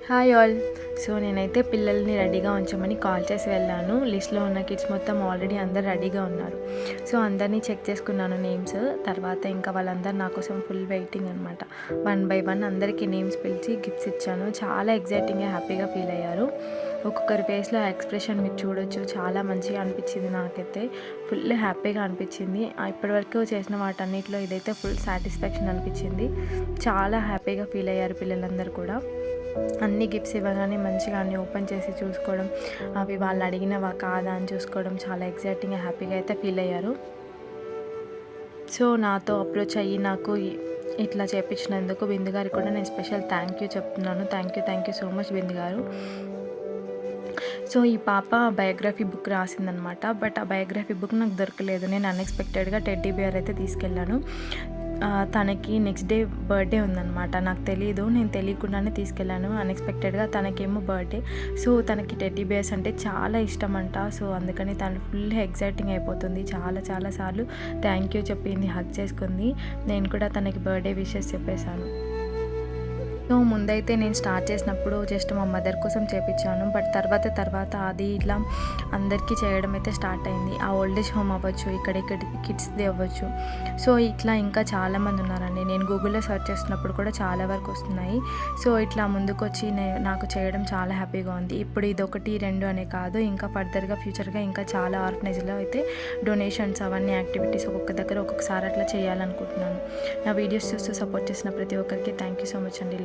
Hi all. So నేనైతే పిల్లల్ని రెడీగా ఉంచమని కాల్ చేసి వెళ్ళాను. లిస్ట్లో ఉన్న కిడ్స్ మొత్తం ఆల్రెడీ అందరు రెడీగా ఉన్నారు. సో అందరినీ చెక్ చేసుకున్నాను నేమ్స్. తర్వాత ఇంకా వాళ్ళందరూ నా కోసం ఫుల్ వెయిటింగ్ అనమాట. 1 బై 1 అందరికీ నేమ్స్ పిలిచి గిఫ్ట్స్ ఇచ్చాను. చాలా ఎగ్జైటింగ్గా హ్యాపీగా ఫీల్ అయ్యారు. ఒక్కొక్కరి ఫేస్లో ఎక్స్ప్రెషన్ మీరు చూడొచ్చు. చాలా మంచిగా అనిపించింది. నాకైతే ఫుల్ హ్యాపీగా అనిపించింది. ఇప్పటివరకు చేసిన వాటన్నిటిలో ఇదైతే ఫుల్ సాటిస్ఫాక్షన్ అనిపించింది. చాలా హ్యాపీగా ఫీల్ అయ్యారు పిల్లలందరూ కూడా. అన్ని గిఫ్ట్స్ ఇవ్వగానే మంచిగా అన్నీ ఓపెన్ చేసి చూసుకోవడం, అవి వాళ్ళు అడిగినవా కాదా అని చూసుకోవడం, చాలా ఎగ్జైటింగ్గా హ్యాపీగా అయితే ఫీల్ అయ్యారు. సో నాతో అప్రోచ్ అయ్యి నాకు ఇట్లా చేయించినందుకు బిందు గారికి కూడా నేను స్పెషల్ థ్యాంక్ యూ చెప్తున్నాను. థ్యాంక్ యూ సో మచ్ బిందు గారు. సో ఈ పాప బయోగ్రఫీ బుక్ రాసిందనమాట. బట్ ఆ బయోగ్రఫీ బుక్ నాకు దొరకలేదు. నేను అన్ఎక్స్పెక్టెడ్గా టెడ్డీ బేర్ అయితే తీసుకెళ్ళాను. తనకి నెక్స్ట్ డే బర్త్డే ఉందన్నమాట. నాకు తెలీదు, నేను తెలియకుండానే తీసుకెళ్ళాను అన్ఎక్స్పెక్టెడ్గా. తనకేమో బర్త్డే. సో తనకి టెడ్డీ బేర్స్ అంటే చాలా ఇష్టం అంట. సో అందుకని తను ఫుల్ ఎగ్జైటింగ్ అయిపోతుంది. చాలా సార్లు థ్యాంక్ యూ చెప్పింది, హగ్ చేసుకుంది. నేను కూడా తనకి బర్త్డే విషెస్ చెప్పేశాను. సో ముందైతే నేను స్టార్ట్ చేసినప్పుడు జస్ట్ మా మదర్ కోసం చేయించాను. బట్ తర్వాత అది ఇట్లా అందరికీ చేయడం అయితే స్టార్ట్ అయింది. ఆ ఓల్డేజ్ హోమ్ అవ్వచ్చు, ఇక్కడ కిడ్స్ది అవ్వచ్చు. సో ఇట్లా ఇంకా చాలామంది ఉన్నారండి. నేను గూగుల్లో సెర్చ్ చేస్తున్నప్పుడు కూడా చాలా వరకు వస్తున్నాయి. సో ఇట్లా ముందుకొచ్చి నాకు చేయడం చాలా హ్యాపీగా ఉంది. ఇప్పుడు ఇది 1, 2 అనే కాదు, ఇంకా ఫర్దర్గా ఫ్యూచర్గా ఇంకా చాలా ఆర్గనైజ్లో అయితే డొనేషన్స్ అవన్నీ యాక్టివిటీస్ ఒక్కొక్క దగ్గర ఒక్కొక్కసారి అట్లా చేయాలనుకుంటున్నాను. నా వీడియోస్ చూస్తూ సపోర్ట్ చేసిన ప్రతి ఒక్కరికి థ్యాంక్ యూ సో మచ్ అండి.